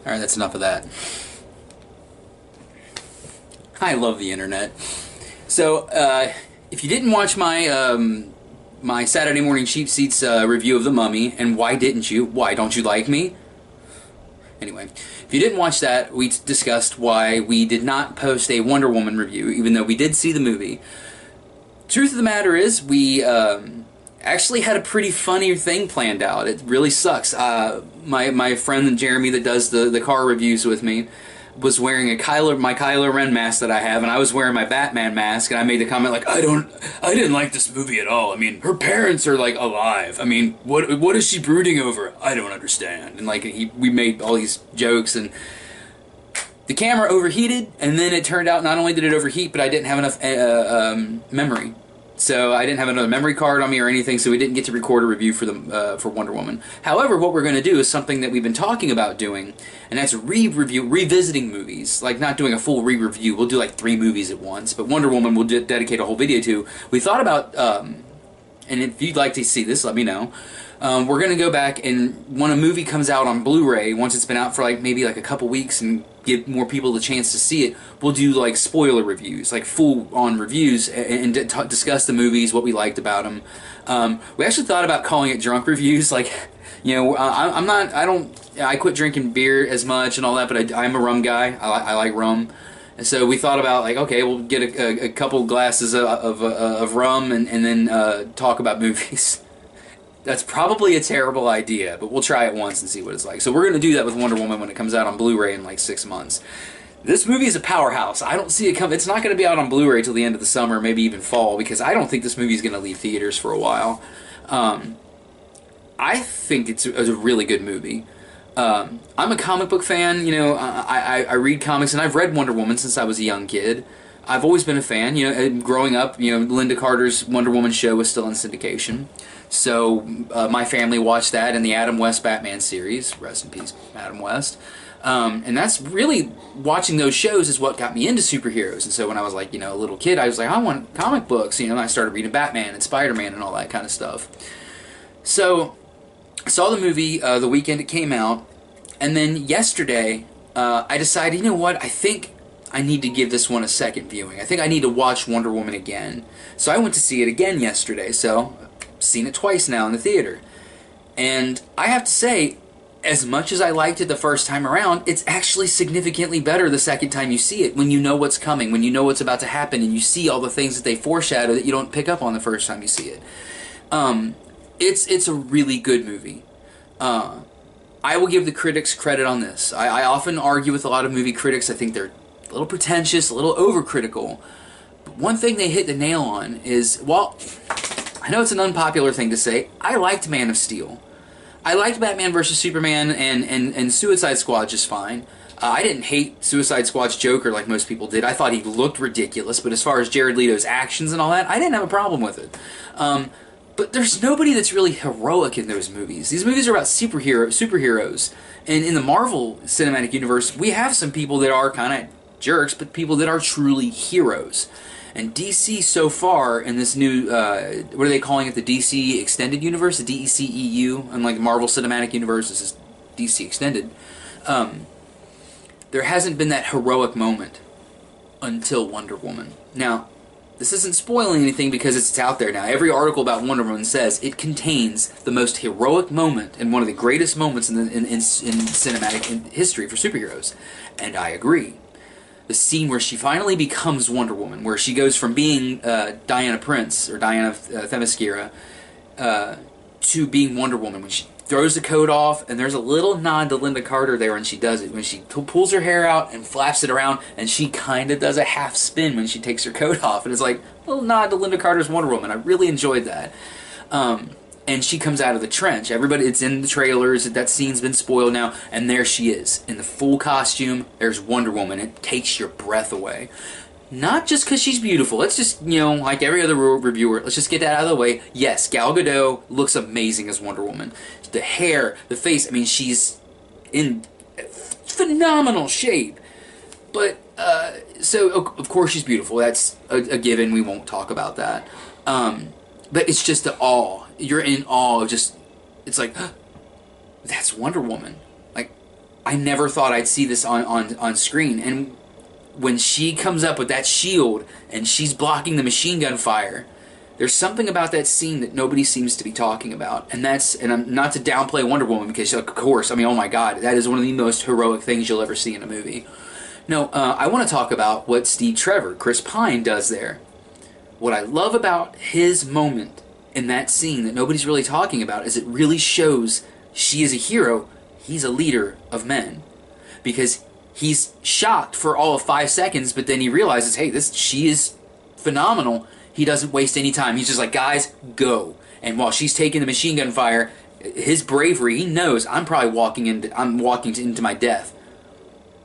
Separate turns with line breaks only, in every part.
Alright, that's enough of that. I love the internet. So, if you didn't watch my Saturday Morning Cheap Seats review of The Mummy, and why didn't you? Why don't you like me? Anyway, if you didn't watch that, we discussed why we did not post a Wonder Woman review, even though we did see the movie. Truth of the matter is, we actually had a pretty funny thing planned out. It really sucks. My friend Jeremy that does the car reviews with me was wearing my Kylo Ren mask that I have, and I was wearing my Batman mask, and I made the comment like, I didn't like this movie at all. I mean, her parents are like alive. I mean, what is she brooding over? I don't understand. And like we made all these jokes, and the camera overheated, and then it turned out not only did it overheat, but I didn't have enough memory. So I didn't have another memory card on me or anything, so we didn't get to record a review for Wonder Woman. However, what we're going to do is something that we've been talking about doing, and that's revisiting movies. Like, not doing a full re-review. We'll do like 3 movies at once, but Wonder Woman we'll dedicate a whole video to. We thought about, and if you'd like to see this, let me know. We're going to go back, and when a movie comes out on Blu-ray, once it's been out for maybe a couple weeks and give more people the chance to see it, we'll do spoiler reviews, full-on reviews, and discuss the movies, what we liked about them. We actually thought about calling it drunk reviews, I quit drinking beer as much and all that, but I'm a rum guy. I like rum. And so we thought about, okay, we'll get a couple glasses of rum and then talk about movies. That's probably a terrible idea, but we'll try it once and see what it's like. So we're going to do that with Wonder Woman when it comes out on Blu-ray in 6 months. This movie is a powerhouse. I don't see it come. It's not going to be out on Blu-ray till the end of the summer, maybe even fall, because I don't think this movie is going to leave theaters for a while. I think it's a really good movie. I'm a comic book fan. I read comics, and I've read Wonder Woman since I was a young kid. I've always been a fan. Growing up, Linda Carter's Wonder Woman show was still in syndication. So my family watched that and the Adam West Batman series. Rest in peace, Adam West. And that's really, watching those shows is what got me into superheroes. And so when I was a little kid, I was like, I want comic books. And I started reading Batman and Spider-Man and all that kind of stuff. So I saw the movie the weekend it came out. And then yesterday, I decided, you know what, I think I need to give this one a second viewing. I think I need to watch Wonder Woman again. So I went to see it again yesterday. So seen it twice now in the theater, and I have to say, as much as I liked it the first time around, it's actually significantly better the second time you see it, when you know what's coming, when you know what's about to happen, and you see all the things that they foreshadow that you don't pick up on the first time you see it. It's a really good movie. I will give the critics credit on this. I often argue with a lot of movie critics. I think they're a little pretentious, a little overcritical, but one thing they hit the nail on is, well, I know it's an unpopular thing to say, I liked Man of Steel. I liked Batman vs. Superman and Suicide Squad just fine. I didn't hate Suicide Squad's Joker like most people did. I thought he looked ridiculous, but as far as Jared Leto's actions and all that, I didn't have a problem with it. But there's nobody that's really heroic in those movies. These movies are about superheroes. And in the Marvel Cinematic Universe, we have some people that are kind of jerks, but people that are truly heroes. And DC so far in this new, what are they calling it, the DC Extended Universe, the DCEU, unlike Marvel Cinematic Universe, this is DC Extended, there hasn't been that heroic moment until Wonder Woman. Now, this isn't spoiling anything because it's out there now. Every article about Wonder Woman says it contains the most heroic moment and one of the greatest moments in cinematic history for superheroes. And I agree. The scene where she finally becomes Wonder Woman, where she goes from being Diana Prince, or Diana Themyscira, to being Wonder Woman, when she throws the coat off, and there's a little nod to Linda Carter there when she does it, when she pulls her hair out and flaps it around, and she kind of does a half spin when she takes her coat off, and it's like a little nod to Linda Carter's Wonder Woman. I really enjoyed that. And she comes out of the trench. Everybody, it's in the trailers, that scene's been spoiled now, and there she is, in the full costume. There's Wonder Woman. It takes your breath away. Not just because she's beautiful. Let's just, like every other reviewer, let's just get that out of the way. Yes, Gal Gadot looks amazing as Wonder Woman. The hair, the face, I mean, she's in phenomenal shape. But, so, of course she's beautiful. That's a given. We won't talk about that. But it's just the awe. You're in awe of just, it's like, that's Wonder Woman. Like, I never thought I'd see this on screen. And when she comes up with that shield and she's blocking the machine gun fire, there's something about that scene that nobody seems to be talking about. And I'm not to downplay Wonder Woman, because of course, I mean, oh my god, that is one of the most heroic things you'll ever see in a movie. No, I want to talk about what Steve Trevor, Chris Pine, does there. What I love about his moment in that scene that nobody's really talking about is it really shows she is a hero, he's a leader of men. Because he's shocked for all of 5 seconds, but then he realizes, hey, she is phenomenal. He doesn't waste any time. He's just like, guys, go. And while she's taking the machine gun fire, his bravery, he knows I'm walking into my death.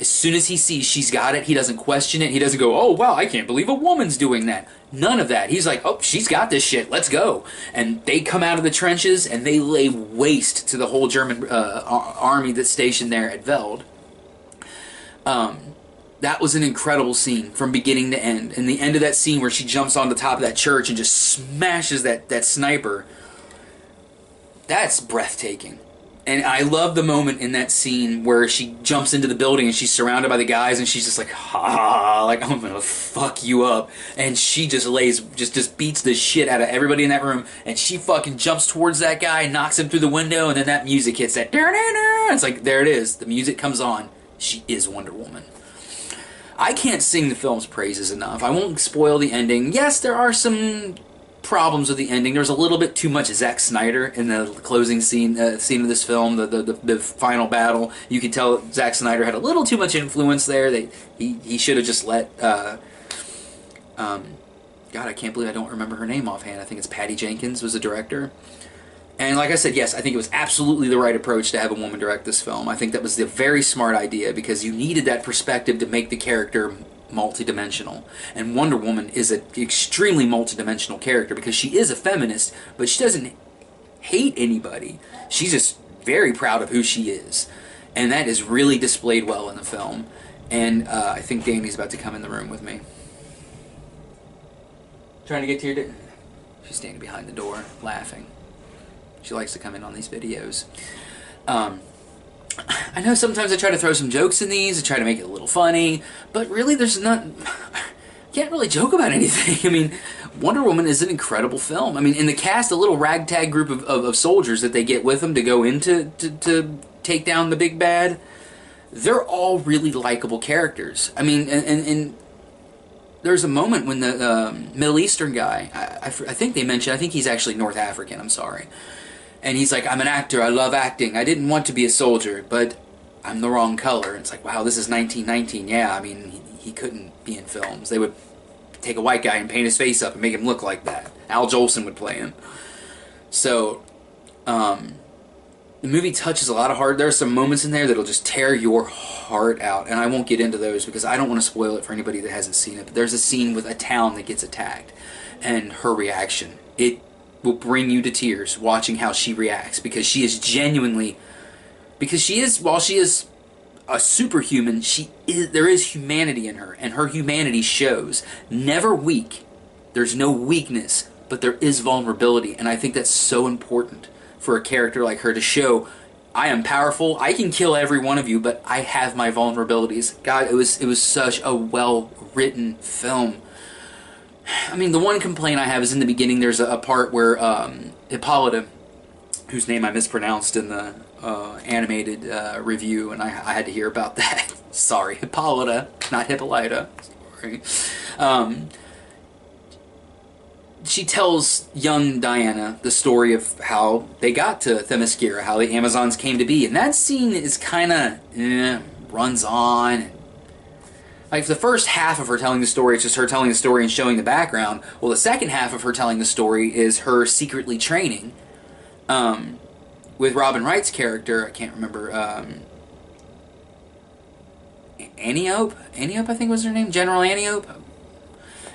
As soon as he sees she's got it, he doesn't question it. He doesn't go, oh, wow, I can't believe a woman's doing that. None of that. He's like, oh, she's got this shit. Let's go. And they come out of the trenches, and they lay waste to the whole German army that's stationed there at Veld. That was an incredible scene from beginning to end. And the end of that scene where she jumps on the top of that church and just smashes that sniper, that's breathtaking. And I love the moment in that scene where she jumps into the building and she's surrounded by the guys and she's just like, ha, like, I'm gonna fuck you up. And she just beats the shit out of everybody in that room, and she fucking jumps towards that guy and knocks him through the window, and then that music hits that. It's like, there it is. The music comes on. She is Wonder Woman. I can't sing the film's praises enough. I won't spoil the ending. Yes, there are some problems with the ending. There was a little bit too much Zack Snyder in the closing scene of this film, the final battle. You could tell Zack Snyder had a little too much influence there. He should have just let God, I can't believe I don't remember her name offhand. I think it's Patty Jenkins was the director. And like I said, yes, I think it was absolutely the right approach to have a woman direct this film. I think that was the very smart idea, because you needed that perspective to make the character multidimensional. And Wonder Woman is an extremely multidimensional character, because she is a feminist, but she doesn't hate anybody. She's just very proud of who she is. And that is really displayed well in the film. And I think Danny's about to come in the room with me. Trying to get to your... She's standing behind the door, laughing. She likes to come in on these videos. I know sometimes I try to throw some jokes in these, I try to make it a little funny, but really there's not... can't really joke about anything. I mean, Wonder Woman is an incredible film. I mean, in the cast, a little ragtag group of soldiers that they get with them to go into to take down the big bad, they're all really likable characters. I mean, and there's a moment when the Middle Eastern guy, I think they mentioned, I think he's actually North African, I'm sorry. And he's like, I'm an actor, I love acting, I didn't want to be a soldier, but I'm the wrong color. And it's like, wow, this is 1919, yeah, I mean, he couldn't be in films. They would take a white guy and paint his face up and make him look like that. Al Jolson would play him. So, the movie touches a lot of heart. There are some moments in there that'll just tear your heart out, and I won't get into those because I don't want to spoil it for anybody that hasn't seen it, but there's a scene with a town that gets attacked, and her reaction, it will bring you to tears watching how she reacts, because she is genuinely, while she is a superhuman, there is humanity in her, and her humanity shows. Never weak. There's no weakness, but there is vulnerability, and I think that's so important for a character like her to show. I am powerful, I can kill every one of you, but I have my vulnerabilities. God, it was such a well-written film. I mean, the one complaint I have is in the beginning there's a part where Hippolyta, whose name I mispronounced in the animated review, and I had to hear about that. Sorry, Hippolyta, not Hippolyta. Sorry. She tells young Diana the story of how they got to Themyscira, how the Amazons came to be, and that scene is kind of runs on. Like, the first half of her telling the story, it's just her telling the story and showing the background. Well, the second half of her telling the story is her secretly training with Robin Wright's character. I can't remember. Antiope, I think was her name, General Antiope.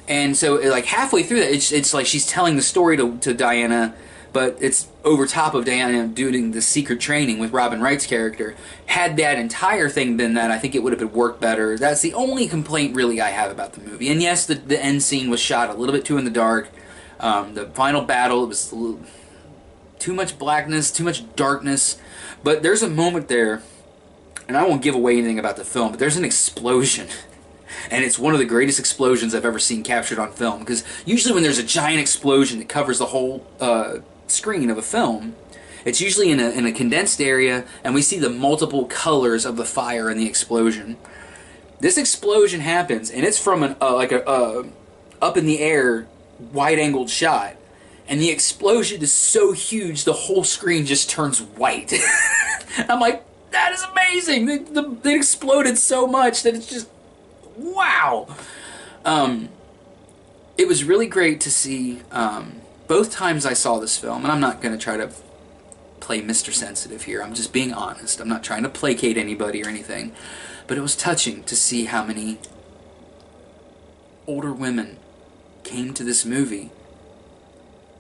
And so, like, halfway through that, it's like she's telling the story to Diana, but it's over top of Diana doing the secret training with Robin Wright's character. Had that entire thing been that, I think it would have worked better. That's the only complaint really I have about the movie. And yes, the end scene was shot a little bit too in the dark. The final battle, it was a little, too much blackness, too much darkness. But there's a moment there and I won't give away anything about the film, but there's an explosion. And it's one of the greatest explosions I've ever seen captured on film. Because usually when there's a giant explosion that covers the whole screen of a film, it's usually in a condensed area, and we see the multiple colors of the fire and the explosion. This explosion happens, and it's from an up in the air, wide-angled shot. And the explosion is so huge, the whole screen just turns white. I'm like, that is amazing! They exploded so much that it's just, wow! It was really great to see, both times I saw this film, and I'm not going to try to play Mr. Sensitive here, I'm just being honest, I'm not trying to placate anybody or anything, but it was touching to see how many older women came to this movie,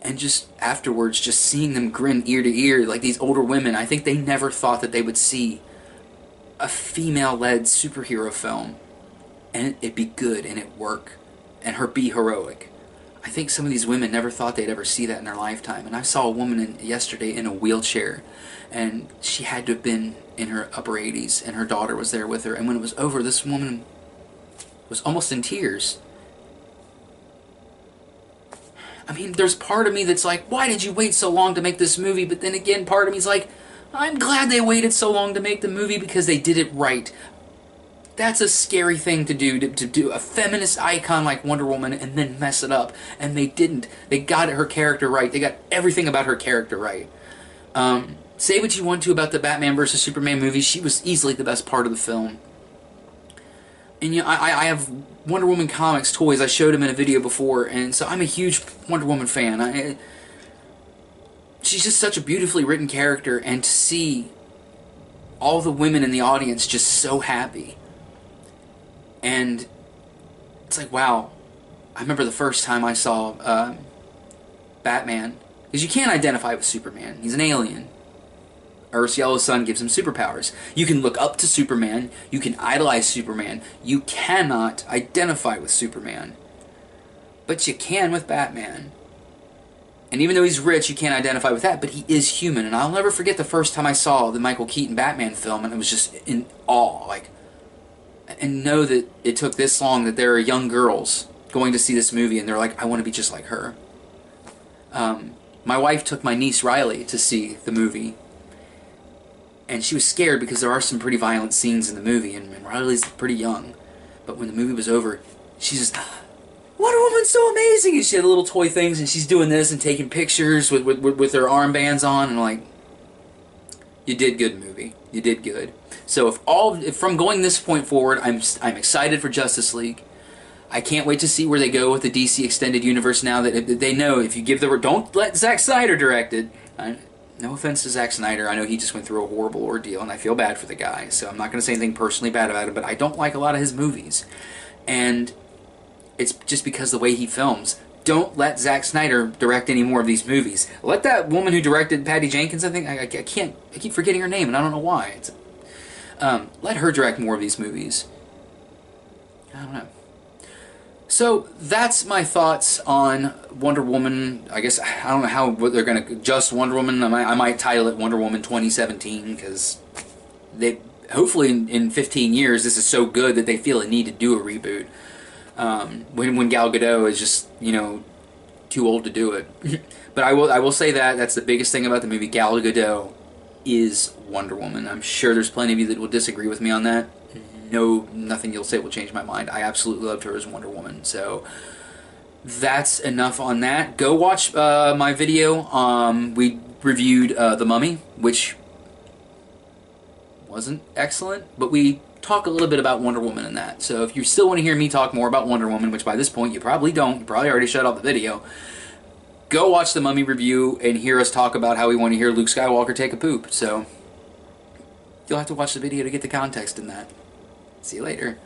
and just afterwards, just seeing them grin ear to ear, like these older women, I think they never thought that they would see a female-led superhero film, and it be good, and it work, and her be heroic. I think some of these women never thought they'd ever see that in their lifetime. And I saw a woman yesterday in a wheelchair, and she had to have been in her upper 80s, and her daughter was there with her. And when it was over, this woman was almost in tears. I mean, there's part of me that's like, why did you wait so long to make this movie? But then again, part of me's like, I'm glad they waited so long to make the movie because they did it right. That's a scary thing to do a feminist icon like Wonder Woman and then mess it up. And they didn't. They got her character right. They got everything about her character right. Say what you want to about the Batman vs. Superman movie. She was easily the best part of the film. And you know, I have Wonder Woman comics toys. I showed them in a video before. And so I'm a huge Wonder Woman fan. She's just such a beautifully written character. And to see all the women in the audience just so happy. And it's like, wow. I remember the first time I saw Batman. Because you can't identify with Superman. He's an alien. Earth's yellow sun gives him superpowers. You can look up to Superman. You can idolize Superman. You cannot identify with Superman. But you can with Batman. And even though he's rich, you can't identify with that. But he is human. And I'll never forget the first time I saw the Michael Keaton Batman film. And it was just in awe. Like, and know that it took this long, that there are young girls going to see this movie and they're like, I want to be just like her. My wife took my niece Riley to see the movie, and she was scared because there are some pretty violent scenes in the movie, and Riley's pretty young. But when the movie was over, she's just, Wonder Woman's so amazing! And she had little toy things, and she's doing this and taking pictures with her armbands on, and I'm like, you did good, movie. You did good. So if from going this point forward, I'm excited for Justice League. I can't wait to see where they go with the DC Extended Universe now that they know if you give don't let Zack Snyder direct it. No offense to Zack Snyder, I know he just went through a horrible ordeal and I feel bad for the guy, so I'm not going to say anything personally bad about him, but I don't like a lot of his movies. And it's just because the way he films. Don't let Zack Snyder direct any more of these movies. Let that woman who directed Patty Jenkins, I think, I keep forgetting her name and I don't know why. Let her direct more of these movies. I don't know. So that's my thoughts on Wonder Woman. I guess I don't know what they're going to just Wonder Woman. I might title it Wonder Woman 2017 because they hopefully in 15 years this is so good that they feel a need to do a reboot. When Gal Gadot is just too old to do it. But I will say that's the biggest thing about the movie. Gal Gadot is Wonder Woman. I'm sure there's plenty of you that will disagree with me on that. No, nothing you'll say will change my mind. I absolutely loved her as Wonder Woman. So that's enough on that. Go watch my video. We reviewed The Mummy, which wasn't excellent, but we talk a little bit about Wonder Woman in that. So if you still want to hear me talk more about Wonder Woman, which by this point you probably don't, you probably already shut off the video, go watch the Mummy review and hear us talk about how we want to hear Luke Skywalker take a poop. So you'll have to watch the video to get the context in that. See you later.